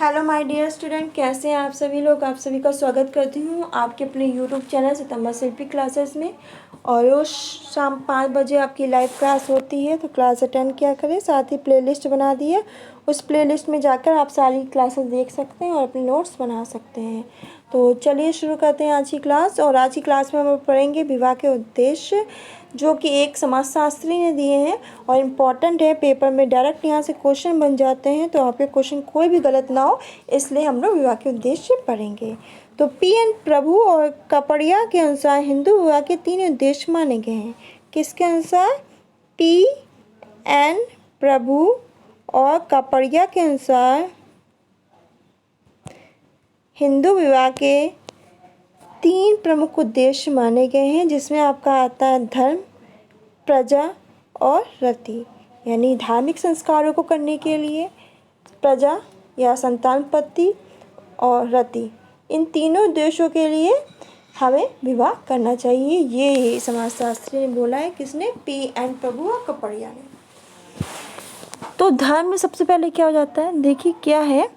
Hello my dear student, कैसे हैं आप सभी लोग। आप सभी का स्वागत करती हूँ आपके अपने यूट्यूब चैनल सितम्बर शिल्पी क्लासेस में। और रोज़ शाम 5 बजे आपकी लाइव क्लास होती है, तो क्लास अटेंड किया करें। साथ ही प्लेलिस्ट बना दी है, उस प्लेलिस्ट में जाकर आप सारी क्लासेस देख सकते हैं और अपने नोट्स बना सकते हैं। तो चलिए शुरू करते हैं आज की क्लास। और आज की क्लास में हम पढ़ेंगे विवाह के उद्देश्य, जो कि एक समाजशास्त्री ने दिए हैं और इम्पॉर्टेंट है। पेपर में डायरेक्ट यहाँ से क्वेश्चन बन जाते हैं, तो आपके क्वेश्चन कोई भी गलत ना हो, इसलिए हम लोग विवाह के उद्देश्य पढ़ेंगे। तो पी.एन. प्रभु और कपड़िया के अनुसार हिंदू विवाह के 3 उद्देश्य माने गए हैं। किसके अनुसार? पी.एन. प्रभु और कपड़िया के अनुसार हिंदू विवाह के 3 प्रमुख उद्देश्य माने गए हैं, जिसमें आपका आता है धर्म, प्रजा और रति। यानी धार्मिक संस्कारों को करने के लिए प्रजा या संतानोत्पत्ति और रति, इन तीनों उद्देश्यों के लिए हमें विवाह करना चाहिए। ये समाजशास्त्री ने बोला है। किसने? पी.एन. प्रभु और कपड़िया ने। तो धर्म में सबसे पहले क्या हो जाता है, देखिए क्या है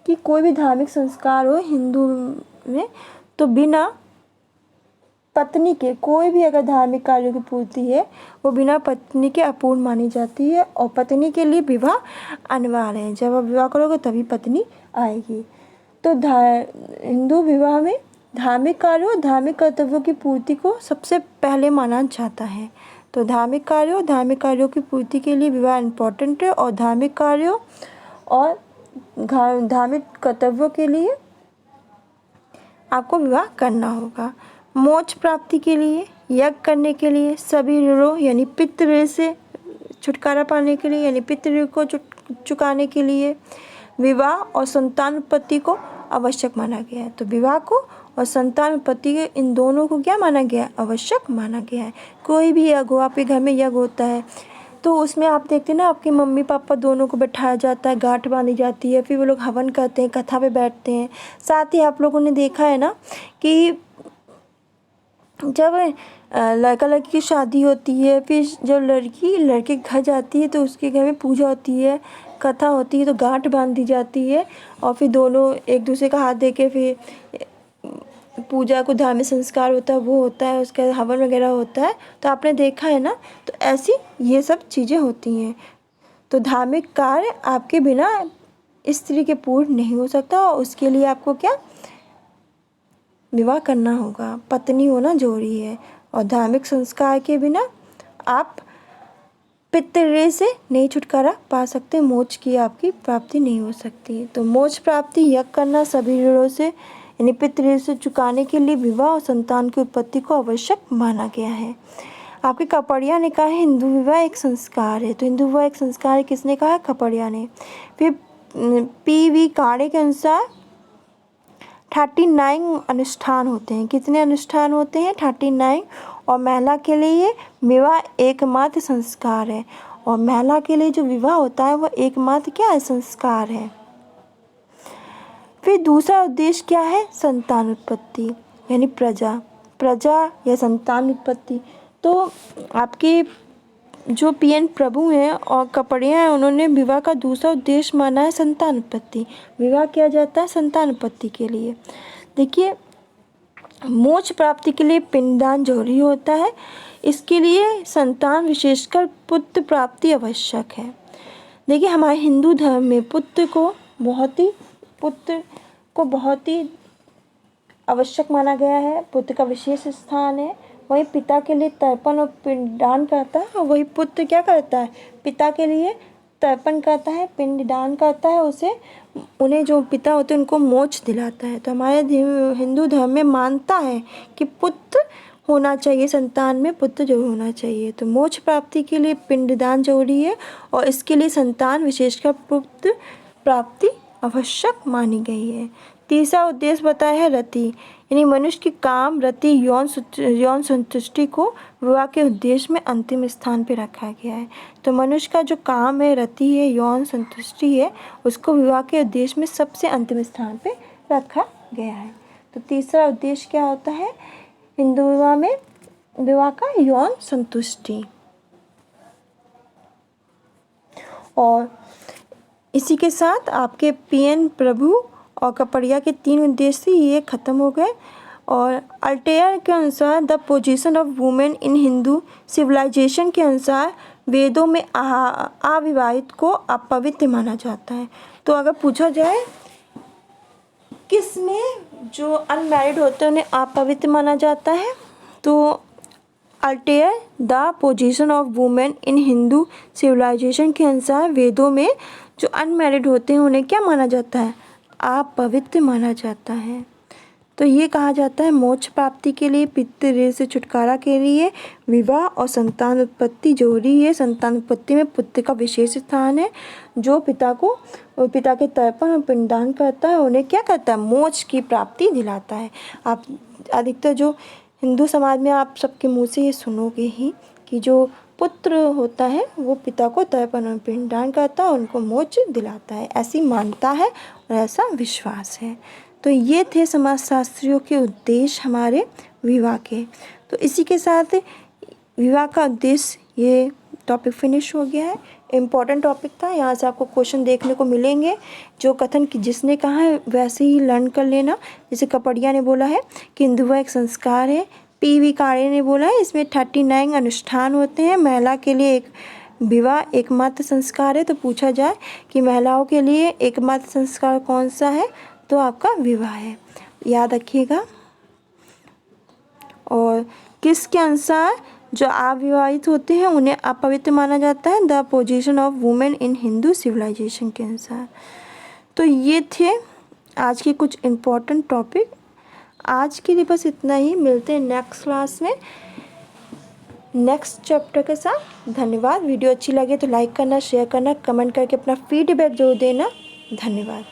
कि कोई भी धार्मिक संस्कार हो हिंदू में, तो बिना पत्नी के कोई भी अगर धार्मिक कार्यों की पूर्ति है, वो बिना पत्नी के अपूर्ण मानी जाती है। और पत्नी के लिए विवाह अनिवार्य है। जब आप विवाह करोगे तभी पत्नी आएगी। तो हिंदू विवाह में धार्मिक कार्यों और धार्मिक कर्तव्यों की पूर्ति को सबसे पहले माना जाता है। तो धार्मिक कार्यों की पूर्ति के लिए विवाह इम्पोर्टेंट है। और धार्मिक कार्यों और धार्मिक कर्तव्यों के लिए आपको विवाह करना होगा। मोक्ष प्राप्ति के लिए, यज्ञ करने के लिए, सभी ऋणों यानी पितृ ऋण से छुटकारा पाने के लिए, यानी पितृ ऋण को चुकाने के लिए विवाह और संतान उत्पत्ति को आवश्यक माना गया है। तो विवाह को और संतान उत्पत्ति के, इन दोनों को क्या माना गया है? आवश्यक माना गया है। कोई भी यज्ञ हो, आपके घर में यज्ञ होता है, तो उसमें आप देखते हैं ना, आपके मम्मी पापा दोनों को बैठाया जाता है, गांठ बांधी जाती है, फिर वो लोग हवन करते हैं, कथा पे बैठते हैं। साथ ही आप लोगों ने देखा है ना कि जब लड़का लड़की की शादी होती है, फिर जब लड़की लड़के के घर जाती है, तो उसके घर में पूजा होती है, कथा होती है, तो गांठ बांध दी जाती है। और फिर दोनों एक दूसरे का हाथ दे के फिर पूजा को, धार्मिक संस्कार होता है वो होता है, उसका हवन वगैरह होता है। तो आपने देखा है ना, तो ऐसी ये सब चीज़ें होती हैं। तो धार्मिक कार्य आपके बिना स्त्री के पूर्ण नहीं हो सकता, और उसके लिए आपको क्या विवाह करना होगा, पत्नी होना जरूरी है। और धार्मिक संस्कार के बिना आप पितृ ऋण से नहीं छुटकारा पा सकते, मोक्ष की आपकी प्राप्ति नहीं हो सकती। तो मोक्ष प्राप्ति, यज्ञ करना, सभी ऋणों से यानी पितृ ऋण से चुकाने के लिए विवाह और संतान की उत्पत्ति को आवश्यक माना गया है। आपके कपड़िया ने कहा है हिंदू विवाह एक संस्कार है। तो हिंदू विवाह एक संस्कार है, किसने कहा? कपड़िया ने। फिर पी.वी. काणे के अनुसार 39 अनुष्ठान होते हैं। कितने अनुष्ठान होते हैं? 39। और महिला के लिए विवाह एकमात्र संस्कार है। और महिला के लिए जो विवाह होता है वो एकमात्र क्या है? संस्कार है। फिर दूसरा उद्देश्य क्या है? संतान उत्पत्ति यानी प्रजा या संतान उत्पत्ति। तो आपके जो पी.एन. प्रभु हैं और कपड़िया हैं, उन्होंने विवाह का दूसरा उद्देश्य माना है संतान उत्पत्ति। विवाह किया जाता है संतान उत्पत्ति के लिए। देखिए, मोक्ष प्राप्ति के लिए पिंडदान जरूरी होता है। इसके लिए संतान, विशेषकर पुत्र प्राप्ति आवश्यक है। देखिए, हमारे हिंदू धर्म में पुत्र को बहुत ही आवश्यक माना गया है। पुत्र का विशेष स्थान है। वही पिता के लिए तर्पण और पिंडदान करता है, और वही पुत्र क्या करता है? पिता के लिए तर्पण करता है, पिंडदान करता है, उन्हें जो पिता होते हैं उनको मोक्ष दिलाता है। तो हमारे हिंदू धर्म में मानता है कि पुत्र होना चाहिए, संतान में पुत्र जरूर होना चाहिए। तो मोक्ष प्राप्ति के लिए पिंडदान जरूरी है, और इसके लिए संतान, विशेषकर पुत्र प्राप्ति आवश्यक मानी गई है। तीसरा उद्देश्य बताया है रति, यानी मनुष्य की काम, रति, यौन संतुष्टि को विवाह के उद्देश्य में अंतिम स्थान पर रखा गया है। तो मनुष्य का जो काम है, रति है, यौन संतुष्टि है, उसको विवाह के उद्देश्य में सबसे अंतिम स्थान पे रखा गया है। तो तीसरा उद्देश्य क्या होता है हिंदू विवाह में? विवाह का यौन संतुष्टि। और इसी के साथ आपके PN प्रभु और कपड़िया के 3 उद्देश्य ये ख़त्म हो गए। और अल्टेयर के अनुसार the position of women in Hindu civilisation के अनुसार वेदों में अविवाहित को अपवित्र माना जाता है। तो अगर पूछा जाए किस में जो अनमैरिड होते हैं उन्हें अपवित्र माना जाता है, तो Altekar the position of women in Hindu civilisation के अनुसार वेदों में जो अनमैरिड होते हैं उन्हें क्या माना जाता है? अपवित्र माना जाता है। तो ये कहा जाता है मोक्ष प्राप्ति के लिए, पितृ से छुटकारा के लिए विवाह और संतान उत्पत्ति जरूरी है। संतान उत्पत्ति में पुत्र का विशेष स्थान है। जो पिता के तर्पण और पिंडदान करता है उन्हें क्या करता है? मोक्ष की प्राप्ति दिलाता है। आप अधिकतर जो हिंदू समाज में आप सबके मुँह से ये सुनोगे ही कि जो पुत्र होता है वो पिता को तर्पण और पिंडदान करता है और उनको मोक्ष दिलाता है, ऐसी मान्यता है और ऐसा विश्वास है। तो ये थे समाजशास्त्रियों के उद्देश्य हमारे विवाह के। तो इसी के साथ विवाह का उद्देश्य ये टॉपिक फिनिश हो गया है। इम्पॉर्टेंट टॉपिक था, यहाँ से आपको क्वेश्चन देखने को मिलेंगे। जो कथन जिसने कहा है वैसे ही लर्न कर लेना। जैसे कपड़िया ने बोला है कि हिंदू एक संस्कार है। PV कारे ने बोला है इसमें 39 अनुष्ठान होते हैं। महिला के लिए एक विवाह एकमात्र संस्कार है। तो पूछा जाए कि महिलाओं के लिए एकमात्र संस्कार कौन सा है, तो आपका विवाह है, याद रखिएगा। और किसके अनुसार जो अविवाहित होते हैं उन्हें अपवित्र माना जाता है? The position of women in Hindu civilisation के अनुसार। तो ये थे आज के कुछ इम्पोर्टेंट टॉपिक। आज के लिए बस इतना ही। मिलते हैं नेक्स्ट क्लास में नेक्स्ट चैप्टर के साथ। धन्यवाद। वीडियो अच्छी लगे तो लाइक करना, शेयर करना, कमेंट करके अपना फीडबैक जरूर देना। धन्यवाद।